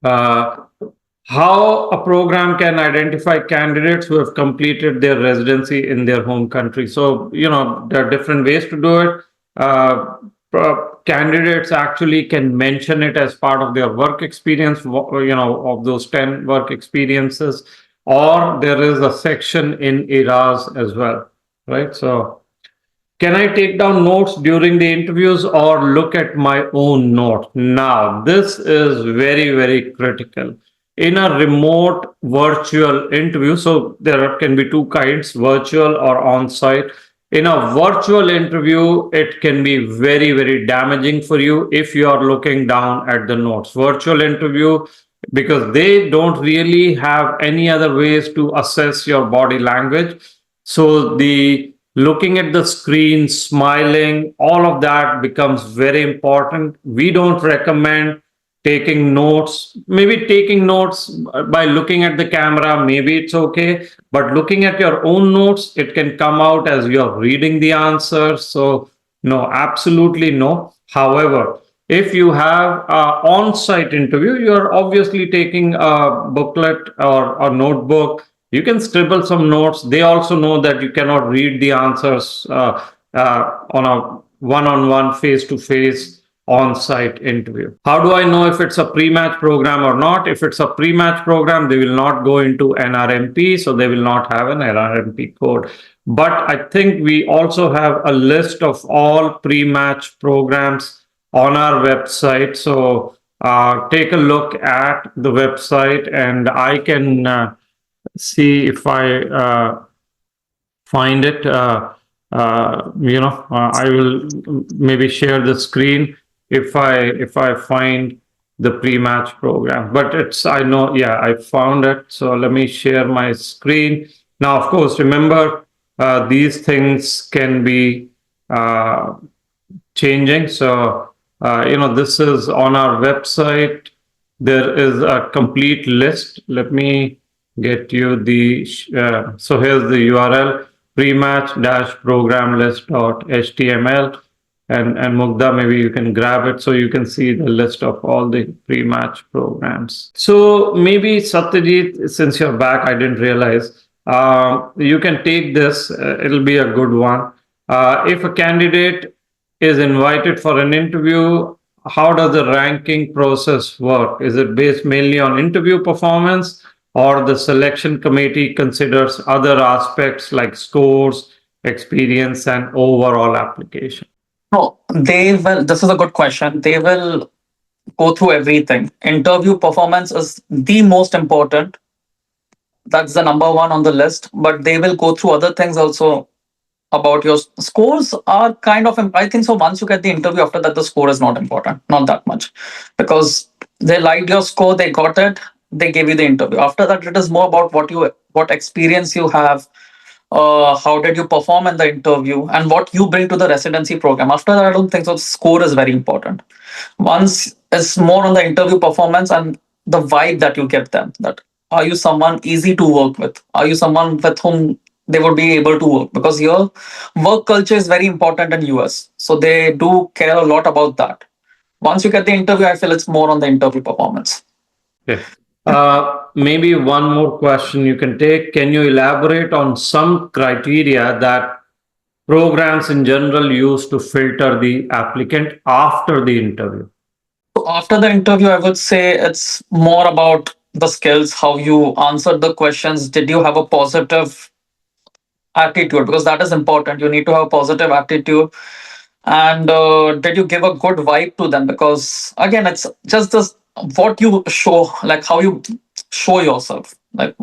How a program can identify candidates who have completed their residency in their home country. So, there are different ways to do it. Candidates actually can mention it as part of their work experience, of those 10 work experiences, or there is a section in ERAS as well, right? So, can I take down notes during the interviews or look at my own note? Now, this is very, very critical. In a remote virtual interview, so there can be two kinds, virtual or on site. In a virtual interview, it can be very, very damaging for you if you are looking down at the notes. Virtual interview, because they don't really have any other ways to assess your body language. So the looking at the screen, smiling, all of that becomes very important. We don't recommend taking notes. Maybe taking notes by looking at the camera, maybe it's okay. But looking at your own notes, it can come out as you're reading the answers. So, no, absolutely no. However, if you have an on-site interview, you're obviously taking a booklet or a notebook. You can scribble some notes. They also know that you cannot read the answers on a one-on-one, face-to-face on-site interview. How do I know if it's a pre-match program or not? If it's a pre-match program, they will not go into NRMP, so they will not have an NRMP code. But I think we also have a list of all pre-match programs on our website. So take a look at the website, and I can see if I find it. I will maybe share the screen if I find the pre-match program. But I know, yeah, I found it. So let me share my screen. Now, of course, remember, these things can be changing. So, this is on our website. There is a complete list. Let me get you the, so here's the URL, prematch-programlist.html. And Mugdha, maybe you can grab it so you can see the list of all the pre-match programs. So maybe Satyajit, since you're back, I didn't realize, you can take this, it'll be a good one. If a candidate is invited for an interview, how does the ranking process work? Is it based mainly on interview performance, or the selection committee considers other aspects like scores, experience, and overall application? No, they will. This is a good question. They will go through everything. Interview performance is the most important. That's the number one on the list. But they will go through other things also. About your scores are kind of, I think so. Once you get the interview, after that, the score is not important, not that much, because they liked your score, they got it, they gave you the interview. After that, it is more about what experience you have, how did you perform in the interview, and what you bring to the residency program. After that, I don't think so. Score is very important. Once it's more on the interview performance and the vibe that you give them. That are you someone easy to work with? Are you someone with whom they would be able to work? Because your work culture is very important in US, so they do care a lot about that. Once you get the interview, I feel it's more on the interview performance. Okay. Maybe one more question you can take. Can you elaborate on some criteria that programs in general use to filter the applicant after the interview? So after the interview, I would say it's more about the skills, how you answered the questions. Did you have a positive attitude? Because that is important. You need to have a positive attitude. And did you give a good vibe to them? Because again, it's just this what you show, like how you show yourself. Like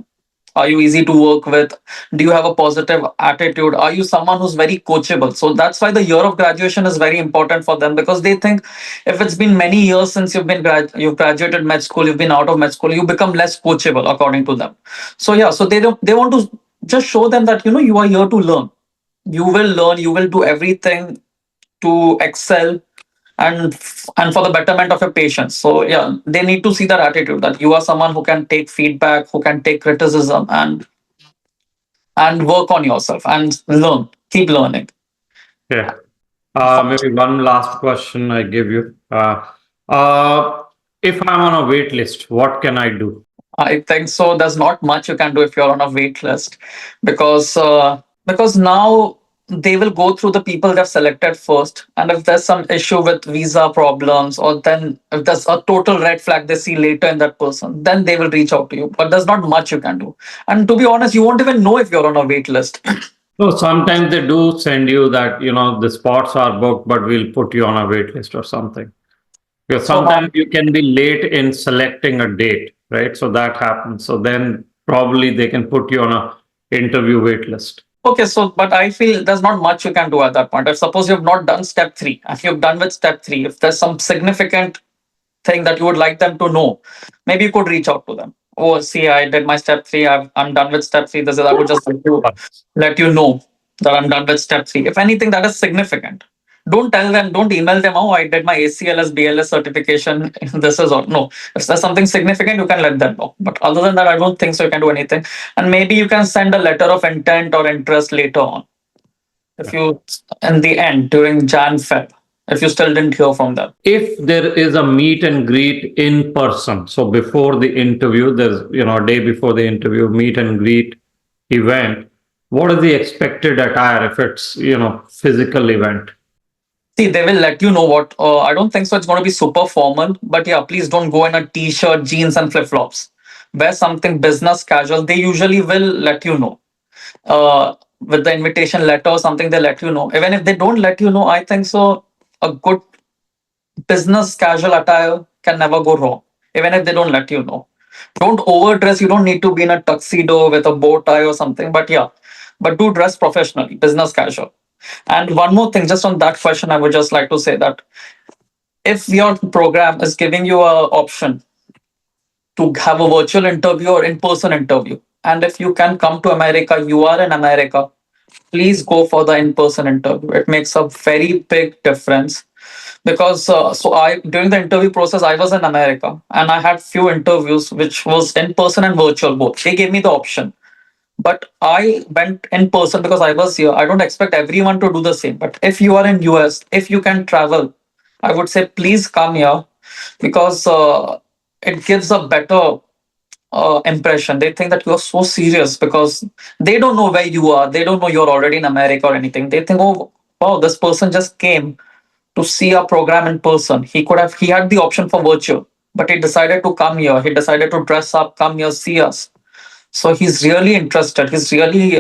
Are you easy to work with? Do you have a positive attitude? Are you someone who's very coachable? So that's why the year of graduation is very important for them, because they think if it's been many years since you've graduated med school, you've been out of med school, you become less coachable according to them. So yeah, so they want to just show them that you are here to learn. You will learn. You will do everything to excel and for the betterment of your patients. So yeah, they need to see that attitude that you are someone who can take feedback, who can take criticism, and work on yourself and learn, keep learning. Yeah. Maybe one last question I give you. Uh, if I'm on a wait list, what can I do? I think so. There's not much you can do if you're on a wait list, because now they will go through the people they've selected first, and if there's some issue with visa problems, or then if there's a total red flag they see later in that person, then they will reach out to you. But there's not much you can do, and to be honest, you won't even know if you're on a wait list. So sometimes they do send you that, the spots are booked, but we'll put you on a wait list or something. Because So sometimes you can be late in selecting a date, right? So that happens. So then probably they can put you on a interview wait list. okay, so but I feel there's not much you can do at that point. If suppose you've not done step 3, if you've done with step 3, if there's some significant thing that you would like them to know, maybe you could reach out to them. Oh, see, I did my step 3. I'm done with step 3. This is, I would just let you know that I'm done with step 3. If anything that is significant, don't tell them, don't email them, oh, I did my ACLS, BLS certification. This is all. No, if there's something significant, you can let them know. But other than that, I don't think so you can do anything. And maybe you can send a letter of intent or interest later on. If you, in the end, during Jan Feb, if you still didn't hear from them. If there is a meet and greet in person, so before the interview, there's, a day before the interview, meet and greet event, what is the expected attire if it's, physical event? See, they will let you know what. I don't think so. It's going to be super formal, but yeah, please don't go in a t-shirt, jeans, and flip flops. Wear something business casual. They usually will let you know. With the invitation letter or something, they let you know. Even if they don't let you know, I think so. A good business casual attire can never go wrong, even if they don't let you know. Don't overdress. You don't need to be in a tuxedo with a bow tie or something. But yeah, but do dress professionally, business casual. And one more thing, just on that question, I would just like to say that if your program is giving you an option to have a virtual interview or in-person interview, and if you can come to America, you are in America, please go for the in-person interview. It makes a very big difference, because so I during the interview process I was in America and I had few interviews which was in person and virtual both. They gave me the option, but I went in person because I was here. I don't expect everyone to do the same, but if you are in US, if you can travel, I would say please come here, because it gives a better impression. They think that you're so serious because they don't know where you are. They don't know you're already in America or anything. They think, oh wow, this person just came to see our program in person. He had the option for virtual, but he decided to come here. He decided to dress up, come here, see us. So he's really interested. He's really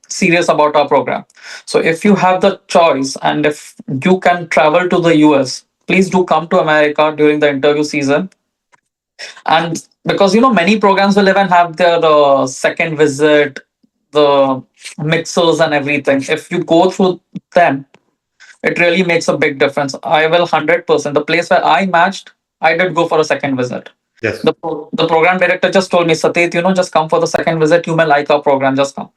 serious about our program. So if you have the choice and if you can travel to the US, please do come to America during the interview season. And because many programs will even have their second visit, the mixers and everything. If you go through them, it really makes a big difference. I will 100%. The place where I matched, I did go for a second visit. Yes. The program director just told me, Satyit, just come for the second visit. You may like our program. Just come.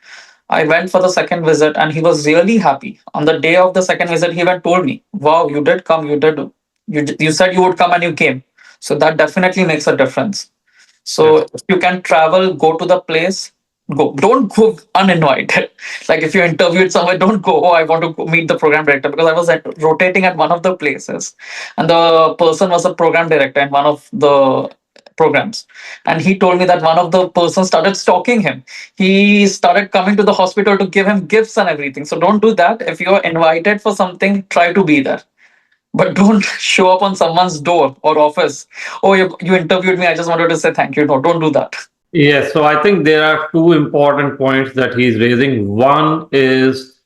I went for the second visit and he was really happy. On the day of the second visit, he even told me, wow, you did come. You said you would come and you came. So that definitely makes a difference. So Yes. if you can travel, go to the place, go. Don't go uninvited. Like if you interviewed somewhere, don't go, oh, I want to go meet the program director, because I was rotating at one of the places and the person was a program director in one of the programs. And he told me that one of the persons started stalking him. He started coming to the hospital to give him gifts and everything. So don't do that. If you're invited for something, try to be there. But don't show up on someone's door or office. Oh, you interviewed me. I just wanted to say thank you. No, don't do that. Yes, so I think there are two important points that he's raising. One is,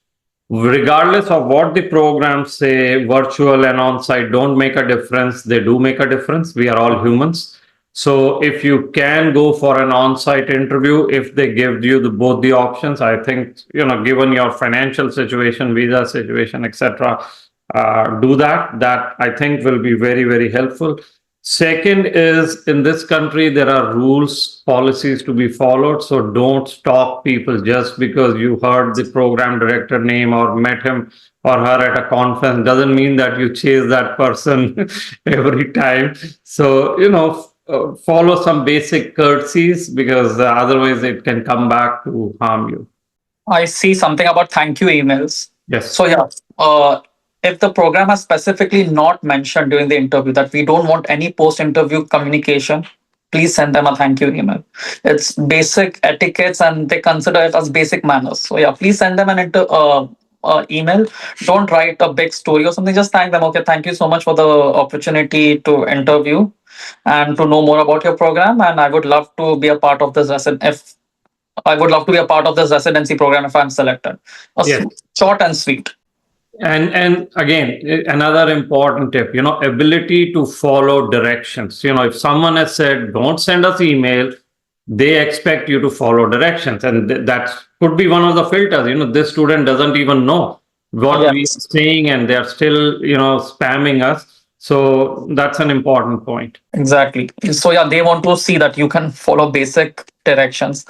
regardless of what the programs say, virtual and on-site don't make a difference. They do make a difference. We are all humans. So if you can go for an on-site interview, if they give you both the options, I think, given your financial situation, visa situation, etc., do that. That I think will be very, very helpful. Second is, in this country, there are rules, policies to be followed. So don't stop people just because you heard the program director name or met him or her at a conference. Doesn't mean that you chase that person every time. So, follow some basic courtesies, because otherwise it can come back to harm you. I see something about thank you emails. Yes. So yeah, if the program has specifically not mentioned during the interview that we don't want any post-interview communication, please send them a thank you email. It's basic etiquettes and they consider it as basic manners. So yeah, please send them an email. Don't write a big story or something. Just thank them. Okay, thank you so much for the opportunity to interview and to know more about your program. And I would love to be a part of this residency program if I'm selected. Yes. Short and sweet. And again, another important tip, ability to follow directions. If someone has said, don't send us email, they expect you to follow directions. And that could be one of the filters. This student doesn't even know what we are saying and they're still, spamming us. So that's an important point. Exactly. So yeah, they want to see that you can follow basic directions.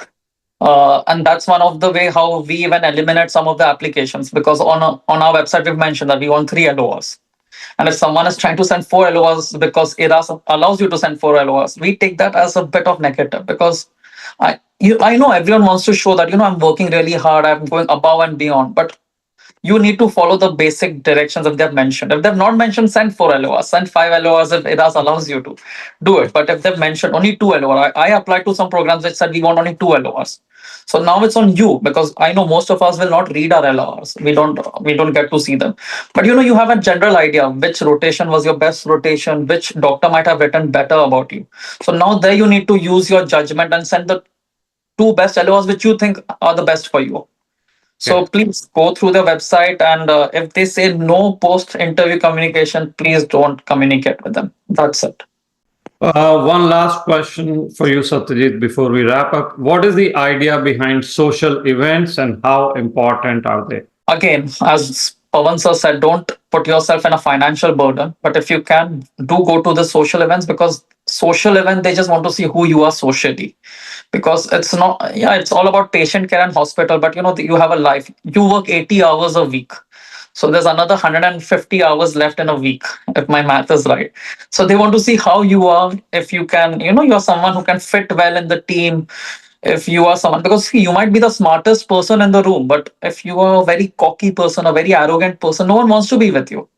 And that's one of the way how we even eliminate some of the applications, because on our website we've mentioned that we want 3 LORs. And if someone is trying to send 4 LORs because IRAS allows you to send 4 LORs, we take that as a bit of negative, because I know everyone wants to show that, I'm working really hard, I'm going above and beyond, but you need to follow the basic directions that they've mentioned. If they've not mentioned, send 4 LORs, send 5 LORs if IRAS allows you to do it. But if they've mentioned only 2 LORs, I applied to some programs which said we want only 2 LORs. So now it's on you, because I know most of us will not read our LORs. We don't get to see them. But you have a general idea which rotation was your best rotation, which doctor might have written better about you. So now there you need to use your judgment and send the 2 best LORs which you think are the best for you. So please go through the website, and if they say no post-interview communication, please don't communicate with them. That's it. One last question for you, Satyit, before we wrap up. What is the idea behind social events and how important are they? Again, as Pawan sir said, don't put yourself in a financial burden. But if you can, do go to the social events, because social event, they just want to see who you are socially. Because it's all about patient care and hospital, but you have a life. You work 80 hours a week. So there's another 150 hours left in a week, if my math is right. So they want to see how you are, if you can, you're someone who can fit well in the team. If you are someone, because you might be the smartest person in the room, but if you are a very cocky person, a very arrogant person, no one wants to be with you.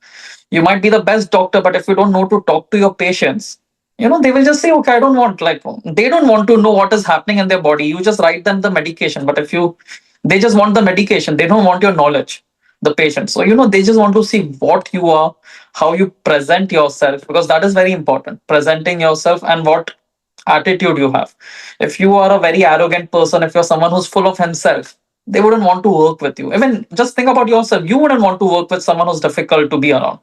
You might be the best doctor, but if you don't know to talk to your patients, they will just say, okay, they don't want to know what is happening in their body. You just write them the medication. But they just want the medication. They don't want your knowledge, the patient. So, they just want to see what you are, how you present yourself, because that is very important. Presenting yourself and what attitude you have. If you are a very arrogant person, if you're someone who's full of himself, they wouldn't want to work with you. Even just think about yourself. You wouldn't want to work with someone who's difficult to be around.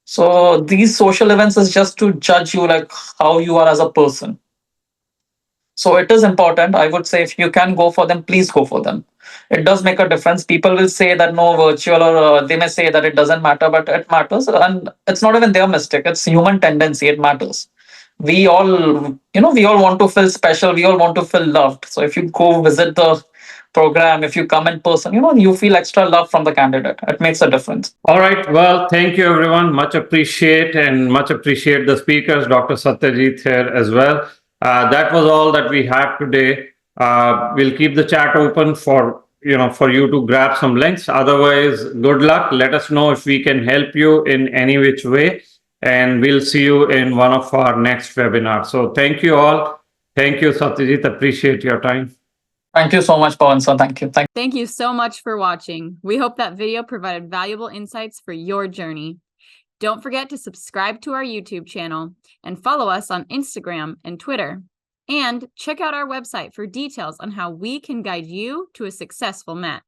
So these social events is just to judge you, like how you are as a person. So it is important. I would say if you can go for them, please go for them. It does make a difference. People will say that no, virtual, or they may say that it doesn't matter, but it matters. And it's not even their mistake. It's human tendency. It matters. We all want to feel special. We all want to feel loved. So if you go visit the program, if you come in person, you feel extra love from the candidate. It makes a difference. All right. Well, thank you, everyone. Much appreciate the speakers, Dr. Satyit here as well. That was all that we had today. We'll keep the chat open for you to grab some links. Otherwise, good luck. Let us know if we can help you in any which way. And we'll see you in one of our next webinars. So thank you all. Thank you, Satyit. Appreciate your time. Thank you so much, Pawan sir. Thank you. Thank you so much for watching. We hope that video provided valuable insights for your journey. Don't forget to subscribe to our YouTube channel and follow us on Instagram and Twitter. And check out our website for details on how we can guide you to a successful match.